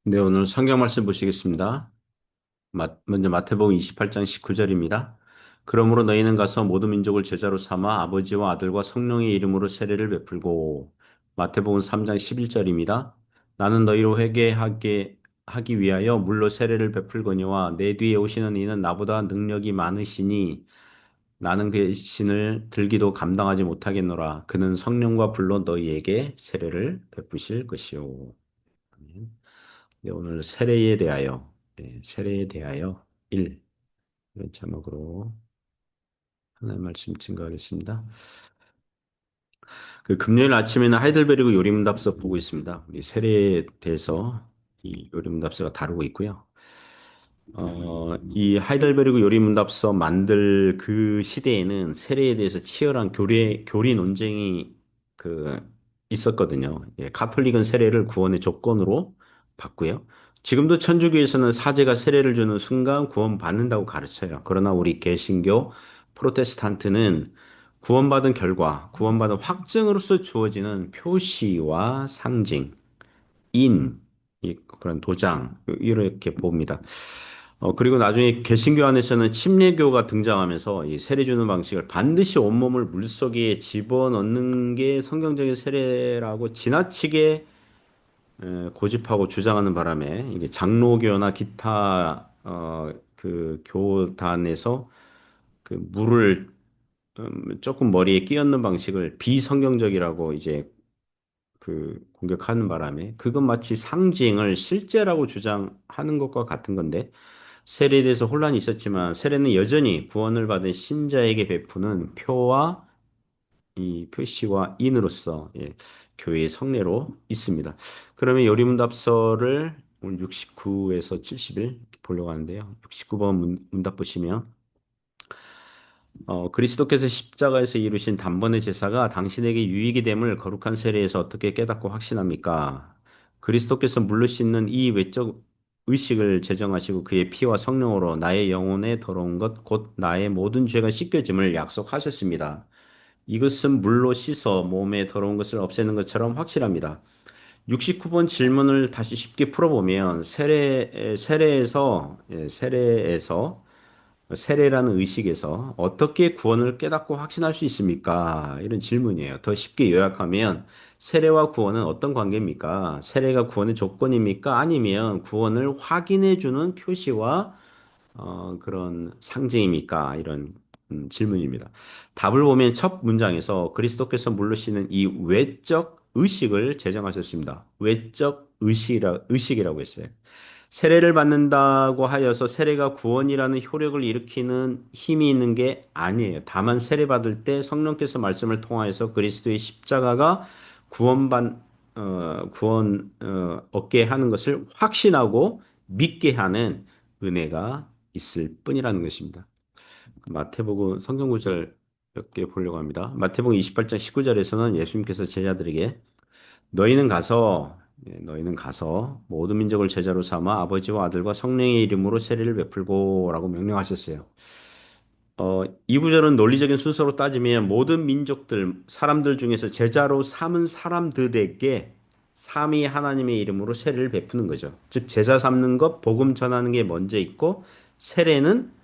네, 오늘 성경 말씀 보시겠습니다. 먼저 마태복음 28장 19절입니다. 그러므로 너희는 가서 모든 민족을 제자로 삼아 아버지와 아들과 성령의 이름으로 세례를 베풀고 마태복음 3장 11절입니다. 나는 너희로 회개하게 하기 위하여 물로 세례를 베풀거니와 내 뒤에 오시는 이는 나보다 능력이 많으시니 나는 그의 신을 들기도 감당하지 못하겠노라. 그는 성령과 불로 너희에게 세례를 베푸실 것이요. 아멘. 네, 오늘 세례에 대하여, 네, 세례에 대하여 1 이런 제목으로 하나님 말씀 증거하겠습니다. 그 금요일 아침에는 하이델베르그 요리문답서 보고 있습니다. 우리 세례에 대해서 이 요리문답서가 다루고 있고요. 이 하이델베르그 요리문답서 만들 그 시대에는 세례에 대해서 치열한 교리 논쟁이 그 있었거든요. 예, 가톨릭은 세례를 구원의 조건으로 봤고요. 지금도 천주교에서는 사제가 세례를 주는 순간 구원받는다고 가르쳐요. 그러나 우리 개신교, 프로테스탄트는 구원받은 결과, 구원받은 확증으로서 주어지는 표시와 상징, 그런 도장, 이렇게 봅니다. 그리고 나중에 개신교 안에서는 침례교가 등장하면서 이 세례 주는 방식을 반드시 온몸을 물속에 집어넣는 게 성경적인 세례라고 지나치게 고집하고 주장하는 바람에 이게 장로교나 기타 그 교단에서 그 물을 조금 머리에 끼얹는 방식을 비성경적이라고 이제 그 공격하는 바람에 그건 마치 상징을 실제라고 주장하는 것과 같은 건데 세례에 대해서 혼란이 있었지만 세례는 여전히 구원을 받은 신자에게 베푸는 표와 이 표시와 인으로서 교회의 성례로 있습니다. 그러면 요리문답서를 오늘 69에서 70일 보려고 하는데요. 69번 문답 보시면 그리스도께서 십자가에서 이루신 단번의 제사가 당신에게 유익이 됨을 거룩한 세례에서 어떻게 깨닫고 확신합니까? 그리스도께서 물로 씻는 이 외적 의식을 제정하시고 그의 피와 성령으로 나의 영혼에 더러운 것, 곧 나의 모든 죄가 씻겨짐을 약속하셨습니다. 이것은 물로 씻어 몸에 더러운 것을 없애는 것처럼 확실합니다. 69번 질문을 다시 쉽게 풀어보면 세례라는 의식에서 어떻게 구원을 깨닫고 확신할 수 있습니까? 이런 질문이에요. 더 쉽게 요약하면 세례와 구원은 어떤 관계입니까? 세례가 구원의 조건입니까? 아니면 구원을 확인해 주는 표시와 그런 상징입니까? 이런 질문입니다. 답을 보면 첫 문장에서 그리스도께서 물르시는 이 외적 의식을 제정하셨습니다. 외적 의식이라고 했어요. 세례를 받는다고 하여서 세례가 구원이라는 효력을 일으키는 힘이 있는 게 아니에요. 다만 세례 받을 때 성령께서 말씀을 통하여서 그리스도의 십자가가 구원 얻게 하는 것을 확신하고 믿게 하는 은혜가 있을 뿐이라는 것입니다. 마태복음 성경 구절 몇 개 보려고 합니다. 마태복음 28장 19절에서는 예수님께서 제자들에게 너희는 가서 모든 민족을 제자로 삼아 아버지와 아들과 성령의 이름으로 세례를 베풀고라고 명령하셨어요. 이 구절은 논리적인 순서로 따지면 모든 민족들, 사람들 중에서 제자로 삼은 사람들에게 삼위 하나님의 이름으로 세례를 베푸는 거죠. 즉 제자 삼는 것, 복음 전하는 게 먼저 있고 세례는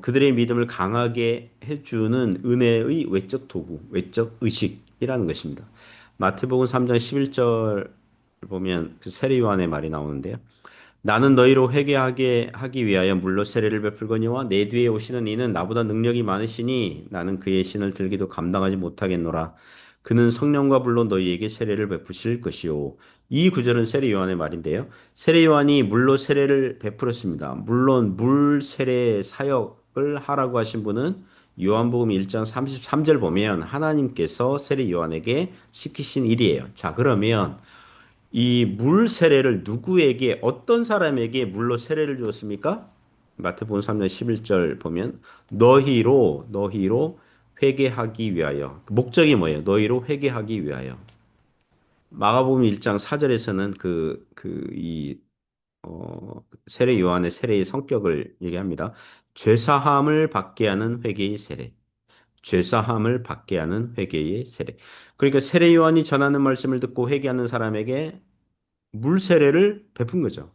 그들의 믿음을 강하게 해주는 은혜의 외적 도구, 외적 의식이라는 것입니다. 마태복음 3장 11절 보면 그 세례 요한의 말이 나오는데요. 나는 너희로 회개하게 하기 위하여 물로 세례를 베풀거니와 내 뒤에 오시는 이는 나보다 능력이 많으시니 나는 그의 신을 들기도 감당하지 못하겠노라. 그는 성령과 불로 너희에게 세례를 베푸실 것이요. 이 구절은 세례 요한의 말인데요. 세례 요한이 물로 세례를 베풀었습니다. 물론 물 세례 사역을 하라고 하신 분은 요한복음 1장 33절 보면 하나님께서 세례 요한에게 시키신 일이에요. 자, 그러면 이 물 세례를 누구에게 어떤 사람에게 물로 세례를 주었습니까? 마태복음 3장 11절 보면 너희로 회개하기 위하여. 목적이 뭐예요? 너희로 회개하기 위하여. 마가복음 1장 4절에서는 세례 요한의 세례의 성격을 얘기합니다. 죄사함을 받게 하는 회개의 세례. 죄사함을 받게 하는 회개의 세례. 그러니까 세례 요한이 전하는 말씀을 듣고 회개하는 사람에게 물세례를 베푼 거죠.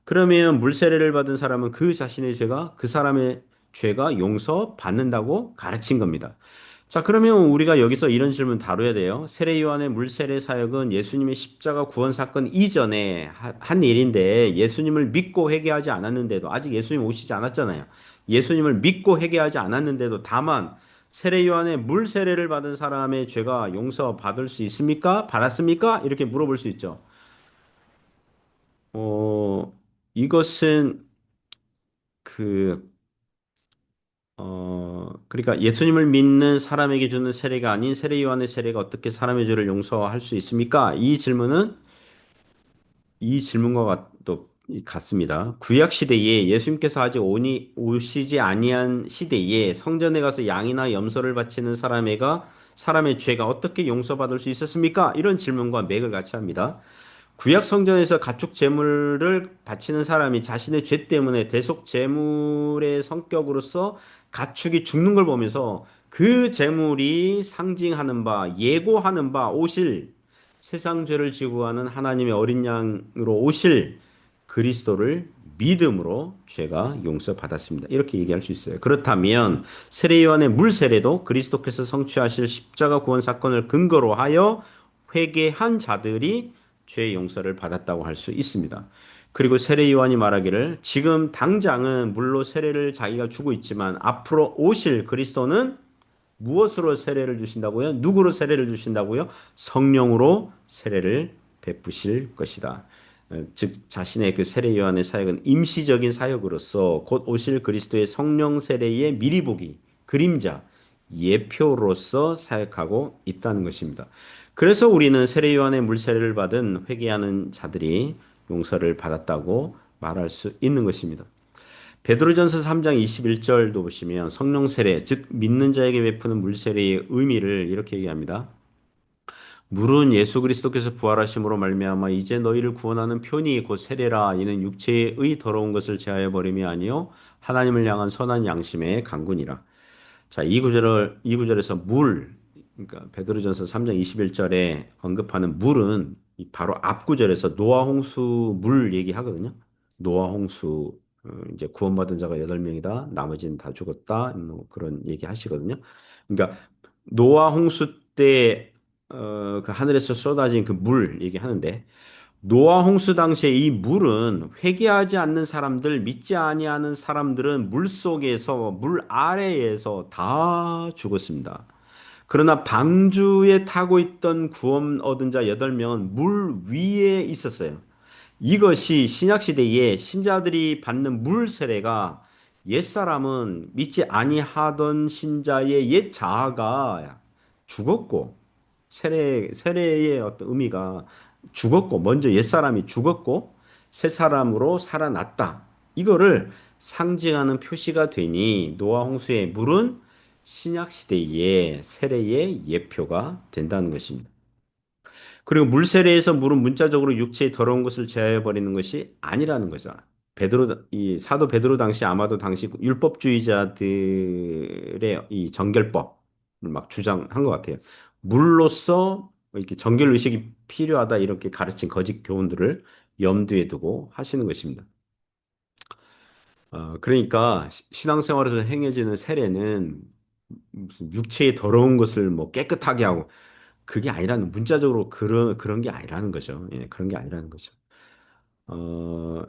그러면 물세례를 받은 사람은 그 자신의 죄가 그 사람의 죄가 용서받는다고 가르친 겁니다. 자, 그러면 우리가 여기서 이런 질문 다뤄야 돼요. 세례 요한의 물세례 사역은 예수님의 십자가 구원 사건 이전에 한 일인데 예수님을 믿고 회개하지 않았는데도 아직 예수님 오시지 않았잖아요. 예수님을 믿고 회개하지 않았는데도 다만 세례 요한의 물세례를 받은 사람의 죄가 용서받을 수 있습니까? 받았습니까? 이렇게 물어볼 수 있죠. 이것은 그, 그러니까 예수님을 믿는 사람에게 주는 세례가 아닌 세례 요한의 세례가 어떻게 사람의 죄를 용서할 수 있습니까? 이 질문과 같습니다. 구약 시대에 예수님께서 아직 오시지 아니한 시대에 성전에 가서 양이나 염소를 바치는 사람의 죄가 어떻게 용서받을 수 있었습니까? 이런 질문과 맥을 같이 합니다. 구약 성전에서 가축 제물을 바치는 사람이 자신의 죄 때문에 대속 제물의 성격으로서 가축이 죽는 걸 보면서 그 제물이 상징하는 바, 예고하는 바 오실 세상 죄를 지고 가는 하나님의 어린 양으로 오실 그리스도를 믿음으로 죄가 용서받았습니다. 이렇게 얘기할 수 있어요. 그렇다면 세례 요한의 물 세례도 그리스도께서 성취하실 십자가 구원 사건을 근거로 하여 회개한 자들이 죄 용서를 받았다고 할 수 있습니다. 그리고 세례 요한이 말하기를 지금 당장은 물로 세례를 자기가 주고 있지만 앞으로 오실 그리스도는 무엇으로 세례를 주신다고요? 누구로 세례를 주신다고요? 성령으로 세례를 베푸실 것이다. 즉 자신의 그 세례 요한의 사역은 임시적인 사역으로서 곧 오실 그리스도의 성령 세례의 미리 보기, 그림자, 예표로서 사역하고 있다는 것입니다. 그래서 우리는 세례 요한의 물세례를 받은 회개하는 자들이 용서를 받았다고 말할 수 있는 것입니다. 베드로전서 3장 21절도 보시면 성령 세례, 즉 믿는 자에게 베푸는 물 세례의 의미를 이렇게 얘기합니다. 물은 예수 그리스도께서 부활하심으로 말미암아 이제 너희를 구원하는 표니 곧 세례라. 이는 육체의 더러운 것을 제하여 버림이 아니요 하나님을 향한 선한 양심의 강군이라. 자, 이 구절에서 물, 그러니까 베드로전서 3장 21절에 언급하는 물은 바로 앞 구절에서 노아 홍수 물 얘기하거든요. 노아 홍수 이제 구원받은 자가 8명이다. 나머지는 다 죽었다. 뭐 그런 얘기 하시거든요. 그러니까 노아 홍수 때 그 하늘에서 쏟아진 그 물 얘기하는데 노아 홍수 당시에 이 물은 회개하지 않는 사람들, 믿지 아니하는 사람들은 물 속에서 물 아래에서 다 죽었습니다. 그러나 방주에 타고 있던 구원 얻은 자 8명은 물 위에 있었어요. 이것이 신약 시대에 신자들이 받는 물 세례가 옛사람은 믿지 아니하던 신자의 옛 자아가 죽었고 세례의 어떤 의미가 죽었고 먼저 옛사람이 죽었고 새 사람으로 살아났다. 이거를 상징하는 표시가 되니 노아 홍수의 물은 신약 시대의 세례의 예표가 된다는 것입니다. 그리고 물세례에서 물은 문자적으로 육체의 더러운 것을 제하여 버리는 것이 아니라는 거죠. 이 사도 베드로 당시 아마도 당시 율법주의자들의 이 정결법을 막 주장한 것 같아요. 물로써 이렇게 정결 의식이 필요하다 이렇게 가르친 거짓 교훈들을 염두에 두고 하시는 것입니다. 그러니까 신앙생활에서 행해지는 세례는 무슨 육체의 더러운 것을 뭐 깨끗하게 하고 그게 아니라는 문자적으로 그런 게 아니라는 거죠. 예, 그런 게 아니라는 거죠. 어,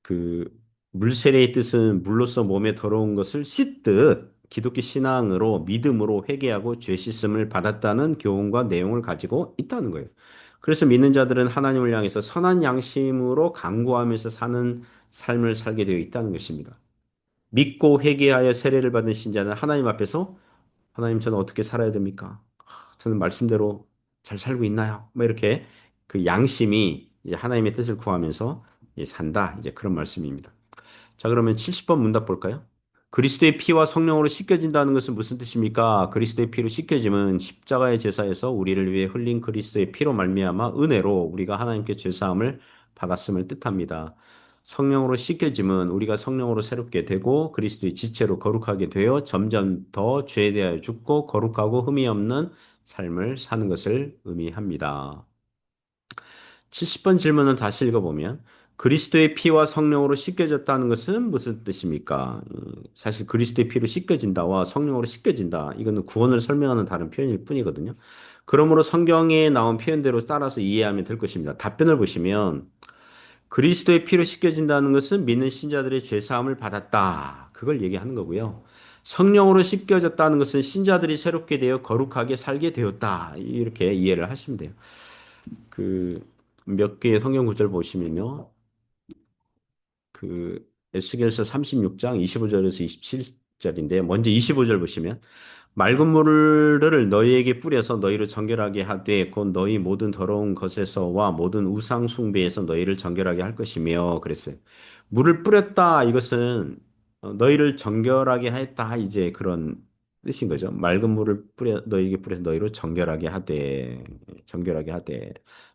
그 물세례의 뜻은 물로서 몸에 더러운 것을 씻듯 기독교 신앙으로 믿음으로 회개하고 죄 씻음을 받았다는 교훈과 내용을 가지고 있다는 거예요. 그래서 믿는 자들은 하나님을 향해서 선한 양심으로 간구하면서 사는 삶을 살게 되어 있다는 것입니다. 믿고 회개하여 세례를 받은 신자는 하나님 앞에서 하나님 저는 어떻게 살아야 됩니까? 저는 말씀대로 잘 살고 있나요? 뭐 이렇게 그 양심이 이제 하나님의 뜻을 구하면서 산다. 이제 그런 말씀입니다. 자, 그러면 70번 문답 볼까요? 그리스도의 피와 성령으로 씻겨진다는 것은 무슨 뜻입니까? 그리스도의 피로 씻겨짐은 십자가의 제사에서 우리를 위해 흘린 그리스도의 피로 말미암아 은혜로 우리가 하나님께 죄 사함을 받았음을 뜻합니다. 성령으로 씻겨짐은 우리가 성령으로 새롭게 되고 그리스도의 지체로 거룩하게 되어 점점 더 죄에 대하여 죽고 거룩하고 흠이 없는 삶을 사는 것을 의미합니다. 70번 질문을 다시 읽어보면 그리스도의 피와 성령으로 씻겨졌다는 것은 무슨 뜻입니까? 사실 그리스도의 피로 씻겨진다와 성령으로 씻겨진다. 이거는 구원을 설명하는 다른 표현일 뿐이거든요. 그러므로 성경에 나온 표현대로 따라서 이해하면 될 것입니다. 답변을 보시면 그리스도의 피로 씻겨진다는 것은 믿는 신자들의 죄 사함을 받았다. 그걸 얘기하는 거고요. 성령으로 씻겨졌다는 것은 신자들이 새롭게 되어 거룩하게 살게 되었다. 이렇게 이해를 하시면 돼요. 그 몇 개의 성경 구절 보시면요. 에스겔서 36장 25절에서 27절인데 먼저 25절 보시면 맑은 물을 너희에게 뿌려서 너희를 정결하게 하되 곧 너희 모든 더러운 것에서와 모든 우상 숭배에서 너희를 정결하게 할 것이며 그랬어요. 물을 뿌렸다 이것은 너희를 정결하게 했다 이제 그런 뜻인 거죠. 맑은 물을 뿌려 너희에게 뿌려서 너희를 정결하게 하되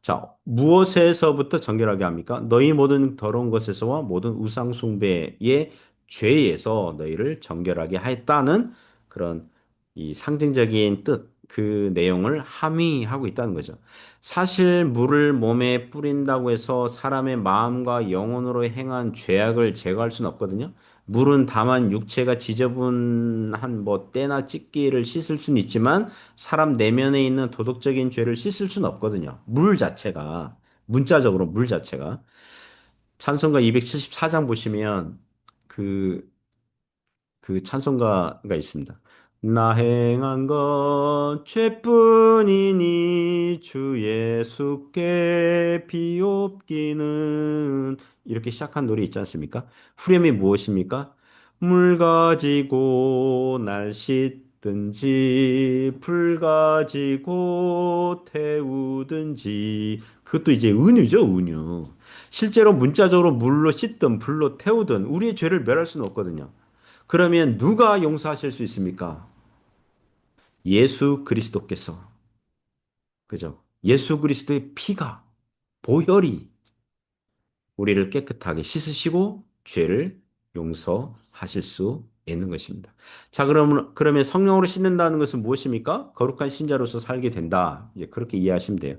자 무엇에서부터 정결하게 합니까? 너희 모든 더러운 것에서와 모든 우상 숭배의 죄에서 너희를 정결하게 하였다는 그런 이 상징적인 뜻, 그 내용을 함의하고 있다는 거죠. 사실 물을 몸에 뿌린다고 해서 사람의 마음과 영혼으로 행한 죄악을 제거할 수는 없거든요. 물은 다만 육체가 지저분한 뭐 때나 찢기를 씻을 수는 있지만 사람 내면에 있는 도덕적인 죄를 씻을 수는 없거든요. 물 자체가 문자적으로 물 자체가 찬송가 274장 보시면 그 그 찬송가가 있습니다. 나 행한 것 죄뿐이니 주 예수께 비옵기는 이렇게 시작한 노래 있지 않습니까? 후렴이 무엇입니까? 물 가지고 날 씻든지 불 가지고 태우든지 그것도 이제 은유죠, 은유. 실제로 문자적으로 물로 씻든 불로 태우든 우리의 죄를 멸할 수는 없거든요. 그러면 누가 용서하실 수 있습니까? 예수 그리스도께서. 그죠? 예수 그리스도의 피가, 보혈이 우리를 깨끗하게 씻으시고 죄를 용서하실 수 있는 것입니다. 자, 그러면 성령으로 씻는다는 것은 무엇입니까? 거룩한 신자로서 살게 된다. 이제 그렇게 이해하시면 돼요.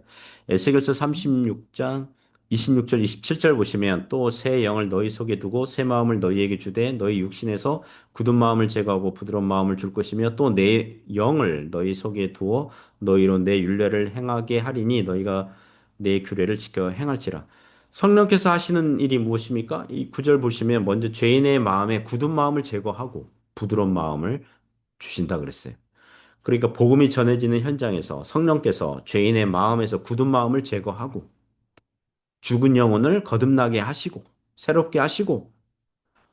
에스겔서 36장 26절, 27절 보시면 또 새 영을 너희 속에 두고 새 마음을 너희에게 주되 너희 육신에서 굳은 마음을 제거하고 부드러운 마음을 줄 것이며 또 내 영을 너희 속에 두어 너희로 내 율례를 행하게 하리니 너희가 내 규례를 지켜 행할지라. 성령께서 하시는 일이 무엇입니까? 이 구절 보시면 먼저 죄인의 마음에 굳은 마음을 제거하고 부드러운 마음을 주신다 그랬어요. 그러니까 복음이 전해지는 현장에서 성령께서 죄인의 마음에서 굳은 마음을 제거하고 죽은 영혼을 거듭나게 하시고 새롭게 하시고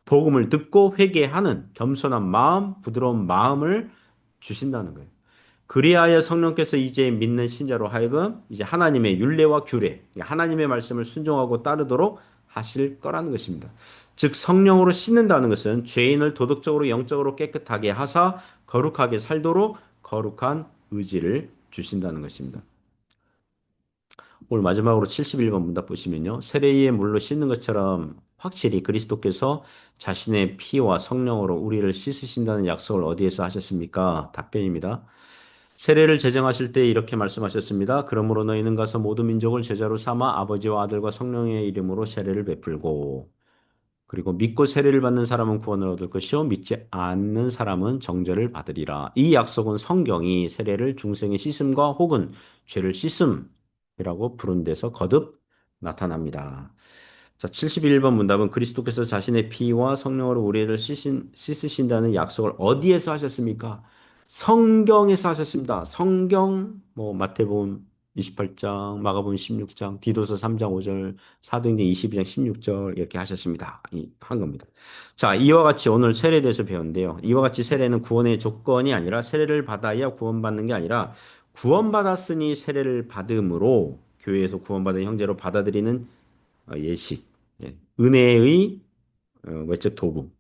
복음을 듣고 회개하는 겸손한 마음, 부드러운 마음을 주신다는 거예요. 그리하여 성령께서 이제 믿는 신자로 하여금 이제 하나님의 율례와 규례, 하나님의 말씀을 순종하고 따르도록 하실 거라는 것입니다. 즉 성령으로 씻는다는 것은 죄인을 도덕적으로 영적으로 깨끗하게 하사 거룩하게 살도록 거룩한 의지를 주신다는 것입니다. 오늘 마지막으로 71번 문답 보시면요. 세례의 물로 씻는 것처럼 확실히 그리스도께서 자신의 피와 성령으로 우리를 씻으신다는 약속을 어디에서 하셨습니까? 답변입니다. 세례를 제정하실 때 이렇게 말씀하셨습니다. 그러므로 너희는 가서 모든 민족을 제자로 삼아 아버지와 아들과 성령의 이름으로 세례를 베풀고 그리고 믿고 세례를 받는 사람은 구원을 얻을 것이요 믿지 않는 사람은 정죄를 받으리라. 이 약속은 성경이 세례를 중생의 씻음과 혹은 죄를 씻음이라고 부른 데서 거듭 나타납니다. 자, 71번 문답은 그리스도께서 자신의 피와 성령으로 우리를 씻으신다는 약속을 어디에서 하셨습니까? 성경에서 하셨습니다. 성경, 뭐, 마태복음 28장, 마가복음 16장, 디도서 3장 5절, 사도행전 22장 16절 이렇게 하셨습니다. 한 겁니다. 자, 이와 같이 오늘 세례에 대해서 배웠는데요. 이와 같이 세례는 구원의 조건이 아니라 세례를 받아야 구원받는 게 아니라 구원받았으니 세례를 받음으로 교회에서 구원받은 형제로 받아들이는 예식, 은혜의 외적 도구.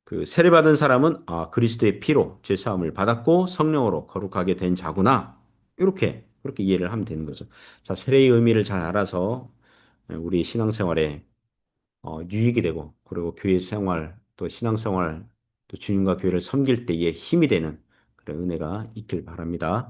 그 세례받은 사람은 그리스도의 피로 죄 사함을 받았고 성령으로 거룩하게 된 자구나. 이렇게 그렇게 이해를 하면 되는 거죠. 자, 세례의 의미를 잘 알아서 우리 신앙생활에 유익이 되고 그리고 교회 생활 또 신앙생활 또 주님과 교회를 섬길 때에 힘이 되는 그런 은혜가 있길 바랍니다.